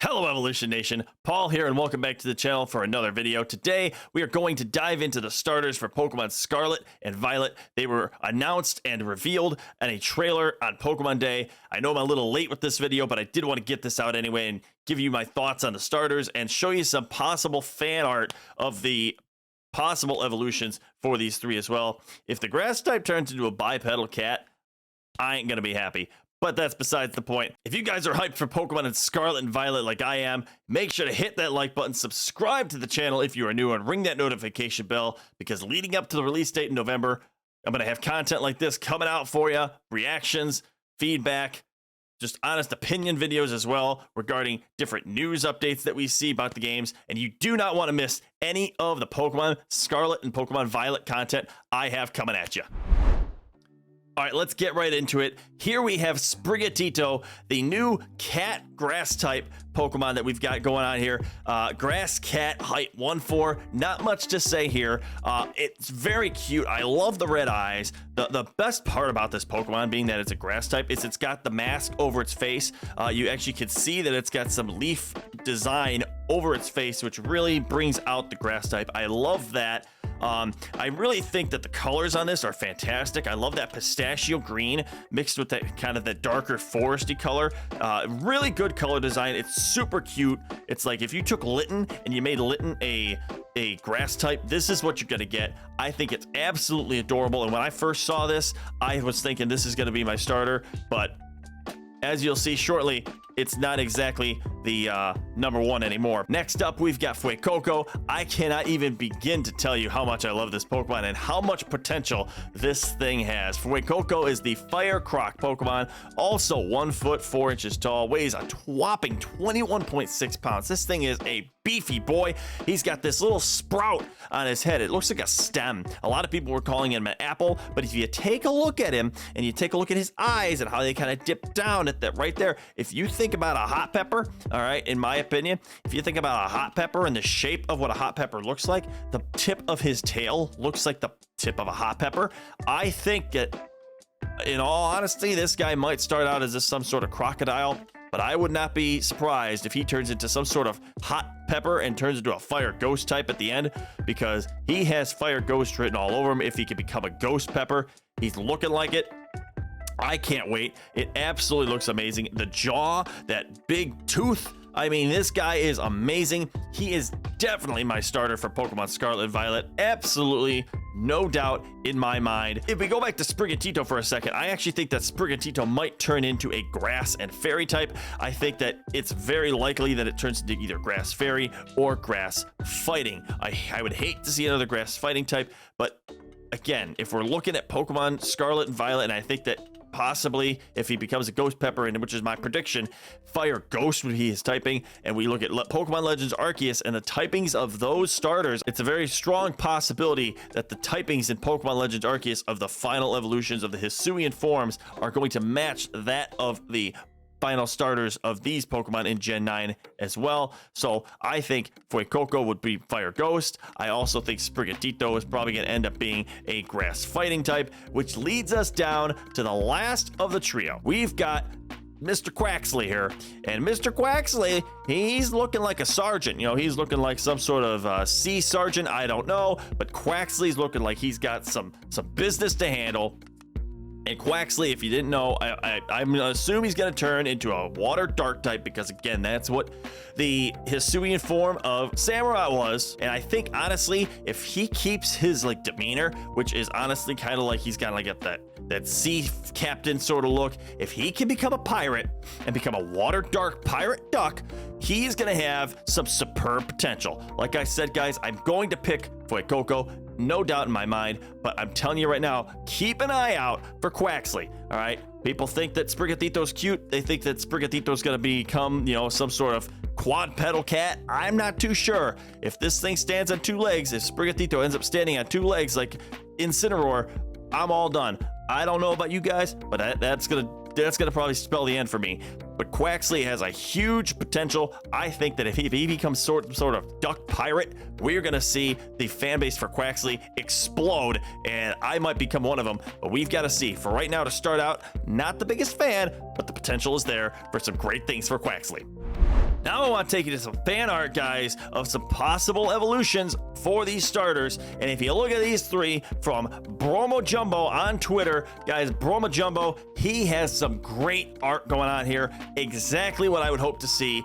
Hello Evolution Nation, Paul here and welcome back to the channel for another video. Today we are going to dive into the starters for Pokemon Scarlet and Violet. They were announced and revealed in a trailer on Pokemon Day. I know I'm a little late with this video, but I did want to get this out anyway and give you my thoughts on the starters and show you some possible fan art of the possible evolutions for these three as well. If the grass type turns into a bipedal cat, I ain't gonna be happy. But that's besides the point. If you guys are hyped for Pokemon in Scarlet and Violet like I am, make sure to hit that like button, subscribe to the channel if you are new, and ring that notification bell, because leading up to the release date in November, I'm going to have content like this coming out for you, reactions, feedback, just honest opinion videos as well regarding different news updates that we see about the games, and you do not want to miss any of the Pokemon Scarlet and Pokemon Violet content I have coming at you. All right, let's get right into it. Here we have Sprigatito, the new cat grass type Pokemon that we've got going on here. Grass cat, height 1'4". Not much to say here. It's very cute. I love the red eyes. The best part about this Pokemon, being that it's a grass type, is it's got the mask over its face. You actually can see that it's got some leaf design over its face, which really brings out the grass type. I love that. I really think that the colors on this are fantastic. I love that pistachio green mixed with that kind of that darker foresty color. Really good color design. It's super cute. It's like if you took Litten and you made Litten a grass type, this is what you're gonna get. I think it's absolutely adorable, and when I first saw this, I was thinking this is gonna be my starter, but as you'll see shortly, it's not exactly the number one anymore. Next up, we've got Fuecoco. I cannot even begin to tell you how much I love this Pokemon and how much potential this thing has. Fuecoco is the Fire Croc Pokemon, also 1 foot 4 inches tall, weighs a whopping 21.6 pounds. This thing is a beefy boy. He's got this little sprout on his head. It looks like a stem. A lot of people were calling him an apple, but if you take a look at him and you take a look at his eyes and how they kind of dip down at that right there, if you think about a hot pepper, all right, in my opinion, if you think about a hot pepper and the shape of what a hot pepper looks like, the tip of his tail looks like the tip of a hot pepper. I think that, in all honesty, this guy might start out as some sort of crocodile, but I would not be surprised if he turns into some sort of hot pepper and turns into a fire ghost type at the end, because he has fire ghost written all over him. If he could become a ghost pepper, he's looking like it. I can't wait. It absolutely looks amazing. The jaw, that big tooth. I mean, this guy is amazing. He is definitely my starter for Pokemon Scarlet and Violet. Absolutely, no doubt in my mind. If we go back to Sprigatito for a second, I actually think that Sprigatito might turn into a grass and fairy type. I think that it's very likely that it turns into either grass fairy or grass fighting. I would hate to see another grass fighting type, but again, if we're looking at Pokemon Scarlet and Violet, and I think that possibly if he becomes a ghost pepper, and which is my prediction, fire ghost would be his typing, and we look at Pokemon Legends Arceus and the typings of those starters, it's a very strong possibility that the typings in Pokemon Legends Arceus of the final evolutions of the Hisuian forms are going to match that of the final starters of these Pokemon in Gen 9 as well. So I think Fuecoco would be Fire Ghost. I also think Sprigatito is probably going to end up being a grass fighting type, which leads us down to the last of the trio. We've got Mr. Quaxley here, and Mr. Quaxley, he's looking like a sergeant. You know, he's looking like some sort of sea sergeant. I don't know, but Quaxley's looking like he's got some business to handle. And Quaxley, if you didn't know, I'm going to assume he's going to turn into a water dark type, because again, that's what the Hisuian form of Samurott was. And I think, honestly, if he keeps his like demeanor, which is honestly kind of like he's got like that sea captain sort of look, if he can become a pirate and become a water dark pirate duck, he's going to have some superb potential. Like I said, guys, I'm going to pick Fuecoco, no doubt in my mind, but I'm telling you right now, keep an eye out for Quaxley. All right, people think that Sprigatito's cute. They think that Sprigatito's going to become, you know, some sort of quadrupedal cat. I'm not too sure. If this thing stands on 2 legs, if Sprigatito ends up standing on 2 legs like Incineroar, I'm all done. I don't know about you guys, but that's gonna probably spell the end for me. But Quaxley has a huge potential. I think that if he becomes sort of duck pirate, we're gonna see the fan base for Quaxley explode, and I might become one of them. But we've got to see. For right now, to start out, not the biggest fan, but the potential is there for some great things for Quaxley. Now I want to take you to some fan art, guys, of some possible evolutions for these starters. And if you look at these three from Bromo Jumbo on Twitter, guys, Bromo Jumbo, he has some great art going on here. Exactly what I would hope to see.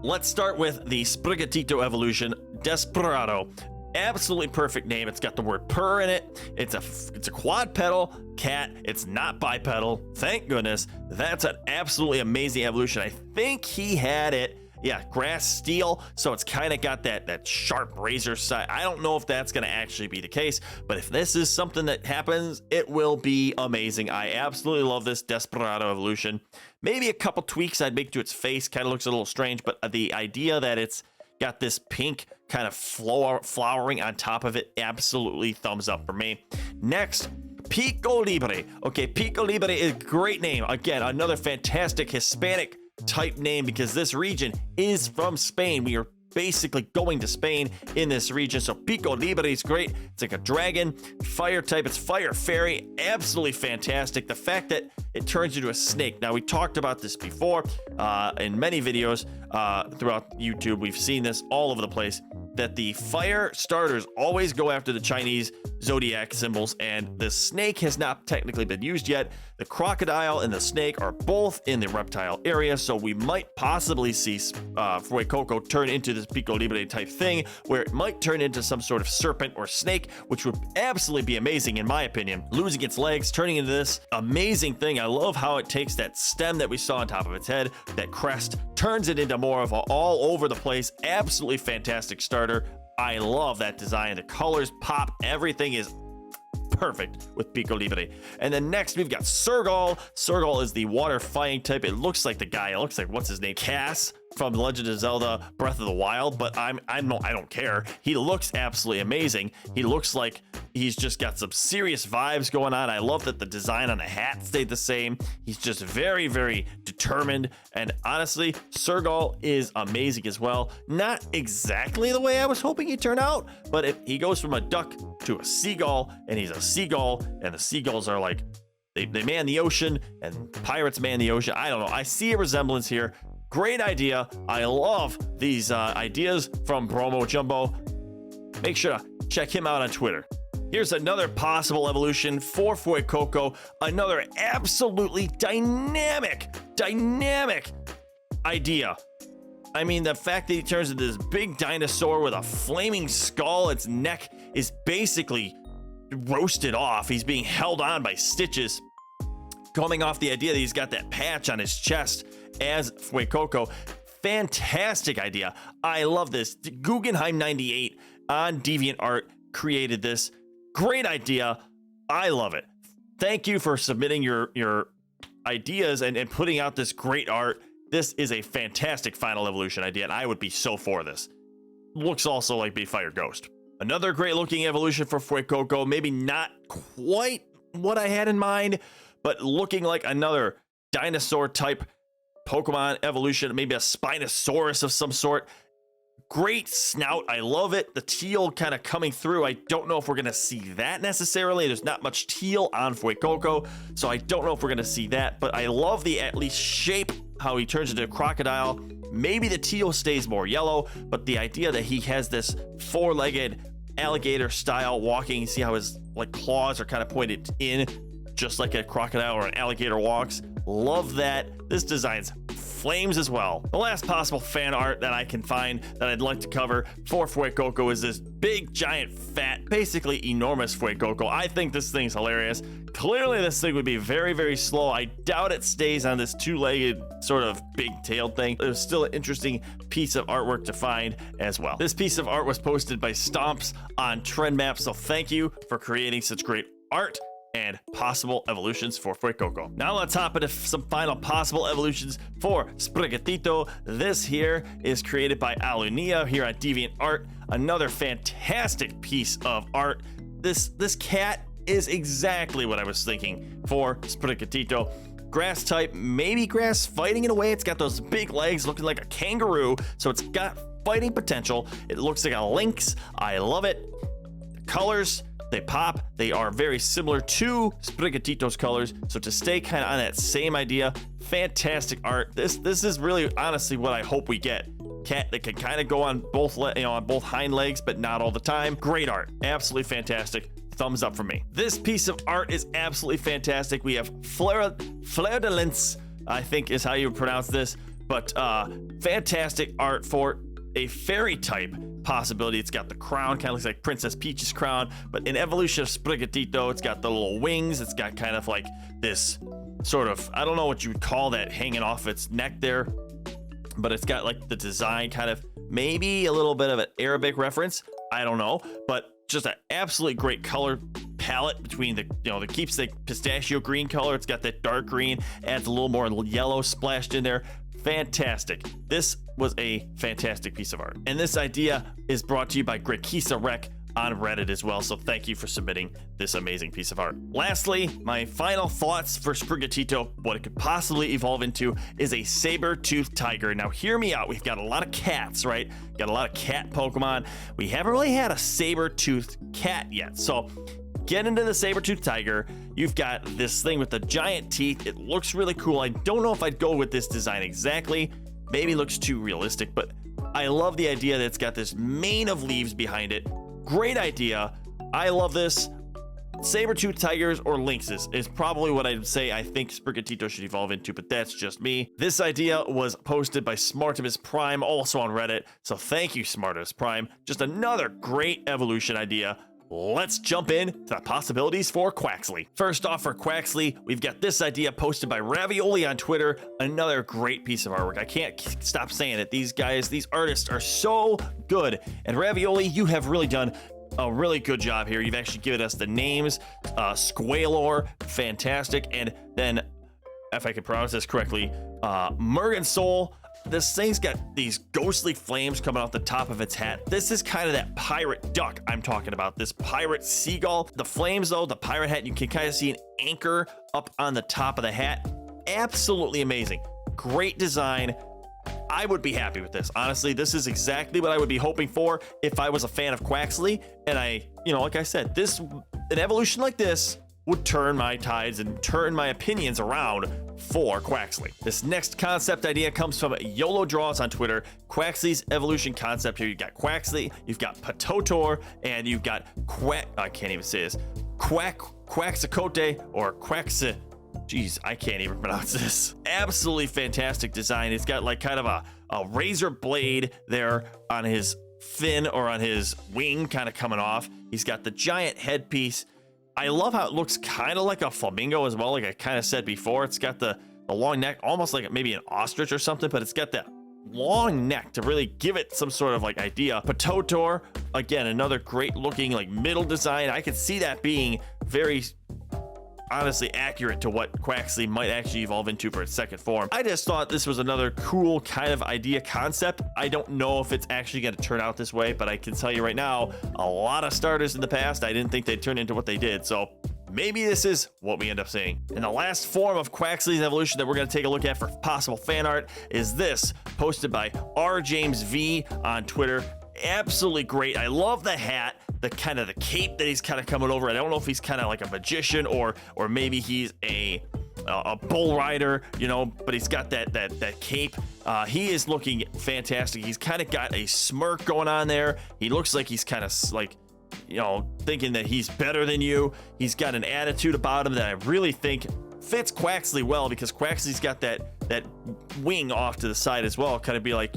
Let's start with the Sprigatito evolution, Desperado. Absolutely perfect name. It's got the word purr in it. It's a quad pedal cat. It's not bipedal. Thank goodness. That's an absolutely amazing evolution. I think he had it. Yeah, grass steel, so it's kind of got that sharp razor side. I don't know if that's going to actually be the case, but if this is something that happens, it will be amazing. I absolutely love this Desperado evolution. Maybe a couple tweaks I'd make to its face. Kind of looks a little strange, but the idea that it's got this pink kind of flowering on top of it, absolutely thumbs up for me. Next, Pico Libre. Okay, Pico Libre is a great name. Again, another fantastic Hispanic type name because this region is from Spain. We are basically going to Spain in this region. So Pico Libre is great. It's like a dragon, fire type. It's fire fairy. Absolutely fantastic. The fact that it turns into a snake. Now, we talked about this before in many videos throughout YouTube. We've seen this all over the place, that the fire starters always go after the Chinese zodiac symbols, and the snake has not technically been used yet. The crocodile and the snake are both in the reptile area, so we might possibly see Fuecoco turn into this Pico Libre type thing, where it might turn into some sort of serpent or snake, which would absolutely be amazing in my opinion. Losing its legs, turning into this amazing thing. I love how it takes that stem that we saw on top of its head, that crest, turns it into more of an all over the place, absolutely fantastic starter. I love that design. The colors pop. Everything is perfect with Pico Libre. And then next we've got Sergal. Sergal is the water fighting type. It looks like the guy. It looks like, what's his name? Cass from Legend of Zelda Breath of the Wild, but I don't care. He looks absolutely amazing. He looks like he's just got some serious vibes going on. I love that the design on the hat stayed the same. He's just very, very determined. And honestly, Sergal is amazing as well. Not exactly the way I was hoping he'd turn out, but if he goes from a duck to a seagull, and he's a seagull, and the seagulls are like, they man the ocean, and pirates man the ocean. I don't know. I see a resemblance here. Great idea. I love these ideas from Bromo Jumbo. Make sure to check him out on Twitter. Here's another possible evolution for Fuecoco. Another absolutely dynamic idea. I mean, the fact that he turns into this big dinosaur with a flaming skull, its neck is basically roasted off. He's being held on by stitches. Coming off the idea that he's got that patch on his chest as Fuecoco. Fantastic idea. I love this. Guggenheim 98 on DeviantArt created this. Great idea. I love it. Thank you for submitting your ideas and putting out this great art. This is a fantastic final evolution idea, and I would be so for this. Looks also like Big Fire Ghost. Another great looking evolution for Fuecoco. Maybe not quite what I had in mind, but looking like another dinosaur type Pokemon evolution, maybe a Spinosaurus of some sort. Great snout. I love it. The teal kind of coming through. I don't know if we're going to see that necessarily. There's not much teal on Fuecoco, so I don't know if we're going to see that, but I love the at least shape, how he turns into a crocodile. Maybe the teal stays more yellow, but the idea that he has this four-legged alligator style walking, see how his like claws are kind of pointed in, just like a crocodile or an alligator walks. Love that. This design's flames as well. The last possible fan art that I can find that I'd like to cover for Fuecoco is this big, giant, fat, basically enormous Fuecoco. I think this thing's hilarious. Clearly, this thing would be very, very slow. I doubt it stays on this two-legged sort of big-tailed thing. It was still an interesting piece of artwork to find as well. This piece of art was posted by Stomps on Trend Map, so thank you for creating such great art and possible evolutions for Fuecoco. Now let's hop into some final possible evolutions for Sprigatito. This here is created by Alunia here on DeviantArt. Another fantastic piece of art. This cat is exactly what I was thinking for Sprigatito. Grass type, maybe grass fighting in a way. It's got those big legs looking like a kangaroo, so it's got fighting potential. It looks like a lynx. I love it. The colors, they pop. They are very similar to Sprigatito's colors. So to stay kind of on that same idea, fantastic art. This is really honestly what I hope we get cat that can kind of go on both, on both hind legs, but not all the time. Great art, absolutely fantastic. Thumbs up for me. This piece of art is absolutely fantastic. We have Fleur de Lys, I think is how you would pronounce this, but fantastic art for a fairy type possibility. It's got the crown, kind of looks like Princess Peach's crown, but in Evolution of Sprigatito, it's got the little wings. It's got kind of like this sort of, I don't know what you would call that, hanging off its neck there, but it's got like the design kind of maybe a little bit of an Arabic reference. I don't know, but just an absolutely great color palette between the, the keeps the pistachio green color. It's got that dark green, adds a little more yellow splashed in there. Fantastic. This was a fantastic piece of art. And this idea is brought to you by Grekisa Rec on Reddit as well. So thank you for submitting this amazing piece of art. Lastly, my final thoughts for Sprigatito, what it could possibly evolve into is a saber-toothed tiger. Now hear me out. We've got a lot of cats, right? Got a lot of cat Pokemon. We haven't really had a saber-toothed cat yet. So get into the saber-toothed tiger. You've got this thing with the giant teeth. It looks really cool. I don't know if I'd go with this design exactly. Maybe it looks too realistic, but I love the idea that it's got this mane of leaves behind it. Great idea. I love this. Saber-toothed tigers or lynxes is probably what I'd say I think Sprigatito should evolve into, but that's just me. This idea was posted by Smartimus Prime, also on Reddit, so thank you, Smartimus Prime. Just another great evolution idea. Let's jump in to the possibilities for Quaxly. First off, for Quaxly, we've got this idea posted by Ravioli on Twitter. Another great piece of artwork. I can't stop saying it. These guys, these artists are so good. And Ravioli, you have really done a really good job here. You've actually given us the names. Squalor, fantastic. And then, if I can pronounce this correctly, Mergansoul. This thing's got these ghostly flames coming off the top of its hat. This is kind of that pirate duck I'm talking about, this pirate seagull. The flames though, the pirate hat, you can kind of see an anchor up on the top of the hat. Absolutely amazing. Great design. I would be happy with this. Honestly, this is exactly what I would be hoping for if I was a fan of Quaxly. And I, like I said, an evolution like this would turn my tides and turn my opinions around for Quaxly. This next concept idea comes from YOLO Draws on Twitter. Quaxly's evolution concept here. You've got Quaxly, you've got Patotor, and you've got I can't even say this. Quaxacote or Quaxa. Jeez, I can't even pronounce this. Absolutely fantastic design. It's got like kind of a razor blade there on his fin or on his wing kind of coming off. He's got the giant headpiece. I love how it looks kind of like a flamingo as well, like I kind of said before. It's got the long neck, almost like maybe an ostrich or something, but it's got that long neck to really give it some sort of like idea. Patotor, again, another great looking like middle design. I could see that being very honestly accurate to what Quaxly might actually evolve into for its second form. I just thought this was another cool kind of idea concept. I don't know if it's actually going to turn out this way, but I can tell you right now, a lot of starters in the past, I didn't think they'd turn into what they did. So maybe this is what we end up seeing. And the last form of Quaxly's evolution that we're going to take a look at for possible fan art is this, posted by R. James V on Twitter. Absolutely great. I love the hat, the kind of the cape that he's kind of coming over. I don't know if he's kind of like a magician or maybe he's a bull rider, but he's got that cape. He is looking fantastic. He's kind of got a smirk going on there. He looks like he's kind of like, thinking that he's better than you. He's got an attitude about him that I really think fits Quaxly well, because Quaxly's got that wing off to the side as well, kind of be like,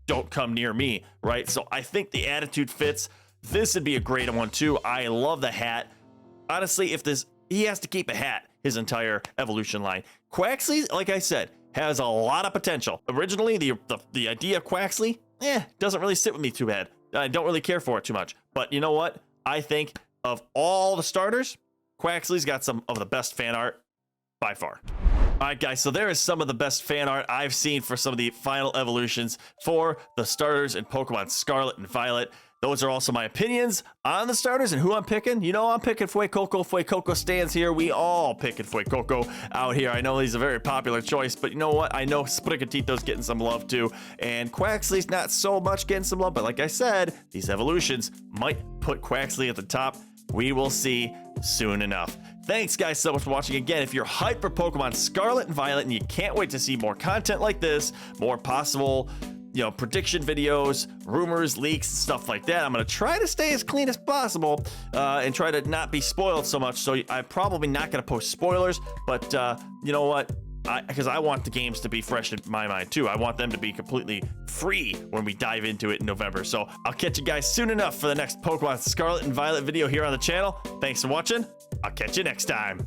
don't come near me, right? So I think the attitude fits. This would be a great one too. I love the hat. Honestly, he has to keep a hat his entire evolution line. Quaxly, like I said, has a lot of potential. Originally, the idea of Quaxly, doesn't really sit with me too bad. I don't really care for it too much. But you know what? I think of all the starters, Quaxly's got some of the best fan art by far. All right, guys, so there is some of the best fan art I've seen for some of the final evolutions for the starters in Pokemon Scarlet and Violet. Those are also my opinions on the starters and who I'm picking. I'm picking Fuecoco. Fuecoco stands here. We all picking Fuecoco out here. I know he's a very popular choice, but you know what? I know Sprigatito's getting some love too, and Quaxly's not so much getting some love, but like I said, these evolutions might put Quaxly at the top. We will see soon enough. Thanks, guys, so much for watching. Again, if you're hyped for Pokemon Scarlet and Violet and you can't wait to see more content like this, more possible prediction videos, rumors, leaks, stuff like that. I'm going to try to stay as clean as possible and try to not be spoiled so much. So I'm probably not going to post spoilers, but you know what? Because I want the games to be fresh in my mind too. I want them to be completely free when we dive into it in November. So I'll catch you guys soon enough for the next Pokemon Scarlet and Violet video here on the channel. Thanks for watching. I'll catch you next time.